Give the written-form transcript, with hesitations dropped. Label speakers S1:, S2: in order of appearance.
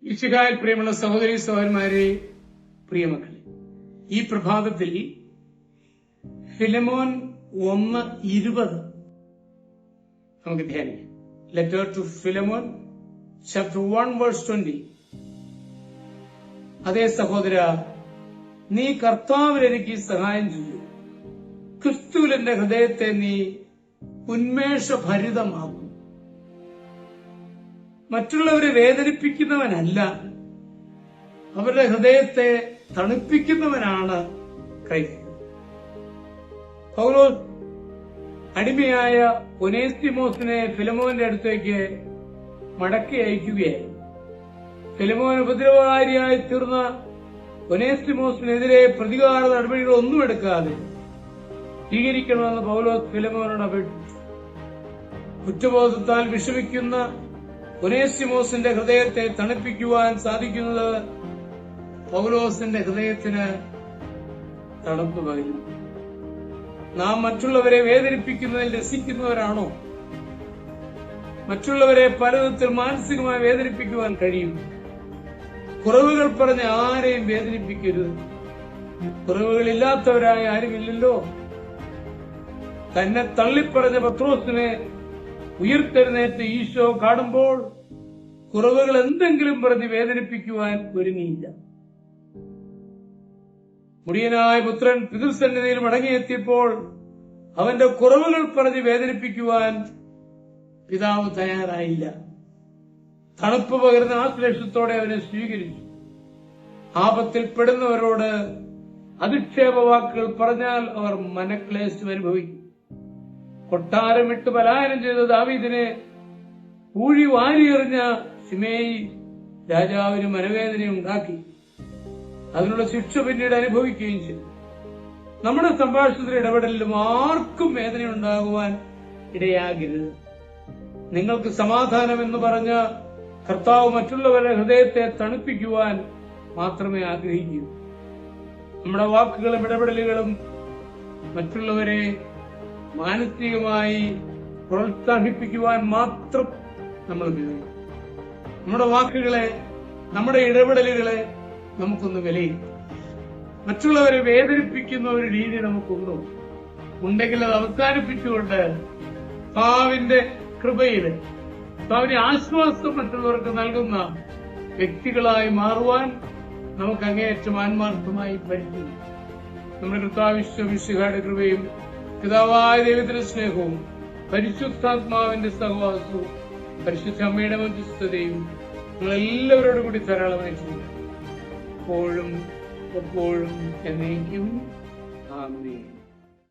S1: മിശിഹായിൽ പ്രിയമുള്ള സഹോദരി സഹോദരന്മാരെ, പ്രിയമക്കളെ, ഈ പ്രഭാതത്തിൽ ഫിലമോൻ 1:20 നമുക്ക് ധ്യാനിക്കാം. Letter to Philemon chapter 1:20. അതേ സഹോദര, നീ കർത്താവിൽ എനിക്ക് സഹായം ചെയ്യൂ. ക്രിസ്തുവിൽ എന്റെ ഹൃദയത്തെ നീ ഉന്മേഷഭരിതമാക്കും. മറ്റുള്ളവരെ വേദനിപ്പിക്കുന്നവനല്ല, അവരുടെ ഹൃദയത്തെ തണുപ്പിക്കുന്നവനാണ് ക്രൈസ്തവൻ. പൗലോസ് അടിമയായ ഒനേസിമോസിനെ ഫിലമോന്റെ അടുത്തേക്ക് മടക്കി അയക്കുകയായിരുന്നു. ഫിലമോൻ ഉപദ്രവകാരിയായി തീർന്ന ഒനേസിമോസിനെതിരെ പ്രതികാര നടപടികളൊന്നും എടുക്കാതെ സ്വീകരിക്കണമെന്ന് പൗലോസ് ഫിലമോനോട് അപേക്ഷിച്ചു. കുറ്റബോധത്താൽ വിഷമിക്കുന്ന ഒനേസിമോസിന്റെ ഹൃദയത്തെ തണുപ്പിക്കുവാൻ സാധിക്കുന്നത് പൗലോസിന്റെ ഹൃദയത്തിന് തണുപ്പ് പകരുന്നു. നാം മറ്റുള്ളവരെ വേദനിപ്പിക്കുന്നതിൽ രസിക്കുന്നവരാണോ? മറ്റുള്ളവരെ പലവിധത്തിൽ മാനസികമായി വേദനിപ്പിക്കുവാൻ കഴിയും. കുറവുകൾ പറഞ്ഞ് ആരെയും വേദനിപ്പിക്കരുത്. കുറവുകളില്ലാത്തവരായ ആരുമില്ലല്ലോ. തന്നെ തള്ളിപ്പറഞ്ഞ പത്രോസിനെ ഉയർത്തെഴുന്നേറ്റ് ഈശോ കാണുമ്പോൾ കുറവുകൾ എന്തെങ്കിലും പറഞ്ഞ് വേദനിപ്പിക്കുവാൻ ഒരുങ്ങിയില്ല. മുടിയനായ പുത്രൻ പിതൃസന്നിധിയിൽ മടങ്ങിയെത്തിയപ്പോൾ അവന്റെ കുറവുകൾ പറഞ്ഞ് വേദനിപ്പിക്കുവാൻ പിതാവ് തയ്യാറായില്ല. തണുപ്പ് പകരുന്ന ആശ്ലേഷത്തോടെ അവനെ സ്വീകരിച്ചു. ആപത്തിൽപ്പെടുന്നവരോട് അധിക്ഷേപ വാക്കുകൾ പറഞ്ഞാൽ അവർ മനക്ലേശം അനുഭവിക്കും. കൊട്ടാരമിട്ട് പലായനം ചെയ്ത ദാവീദിനെ പൂഴി വാരിയെറിഞ്ഞ ശിമേയി രാജാവിന് മനവേദനയുണ്ടാക്കി. അതിനുള്ള ശിക്ഷ പിന്നീട് അനുഭവിക്കുകയും ചെയ്തു. നമ്മുടെ സംഭാഷണത്തിൽ ഇടപെടലിലും ആർക്കും വേദനയുണ്ടാകുവാൻ ഇടയാകരുത്. നിങ്ങൾക്ക് സമാധാനം എന്ന് പറഞ്ഞ കർത്താവ് മറ്റുള്ളവരുടെ ഹൃദയത്തെ തണുപ്പിക്കുവാൻ മാത്രമേ ആഗ്രഹിക്കൂ. നമ്മുടെ വാക്കുകളും ഇടപെടലുകളും മറ്റുള്ളവരെ മാനസികമായി പ്രോത്സാഹിപ്പിക്കുവാൻ മാത്രം നമ്മൾ ഉപയോഗിക്കും. നമ്മുടെ വാക്കുകളെ, നമ്മുടെ ഇടപെടലുകളെ നമുക്കൊന്ന് വിലയിരുത്താം. മറ്റുള്ളവരെ വേദനിപ്പിക്കുന്ന ഒരു രീതി നമുക്കുണ്ടോ? ഉണ്ടെങ്കിൽ അത് അവസാനിപ്പിച്ചുകൊണ്ട് കർത്താവിന്റെ കൃപയില് കർത്താവിന്റെ ആശ്വാസം മറ്റുള്ളവർക്ക് നൽകുന്ന വ്യക്തികളായി മാറുവാൻ നമുക്ക് അങ്ങേയറ്റം ആത്മാർത്ഥമായി പരിചയം. നമ്മുടെ കർത്താവ് മിശിഹായുടെ കൃപയും പിതാവായ ദൈവത്തിന്റെ സ്നേഹവും പരിശുദ്ധാത്മാവിന്റെ സഹവാസവും പരിശുദ്ധ അമ്മയുടെ മധ്യസ്ഥതയും നിങ്ങളെല്ലാവരോടും കൂടി ധാരാളമായി ചെയ്യും. എപ്പോഴും എന്നേക്കും. ആമേൻ.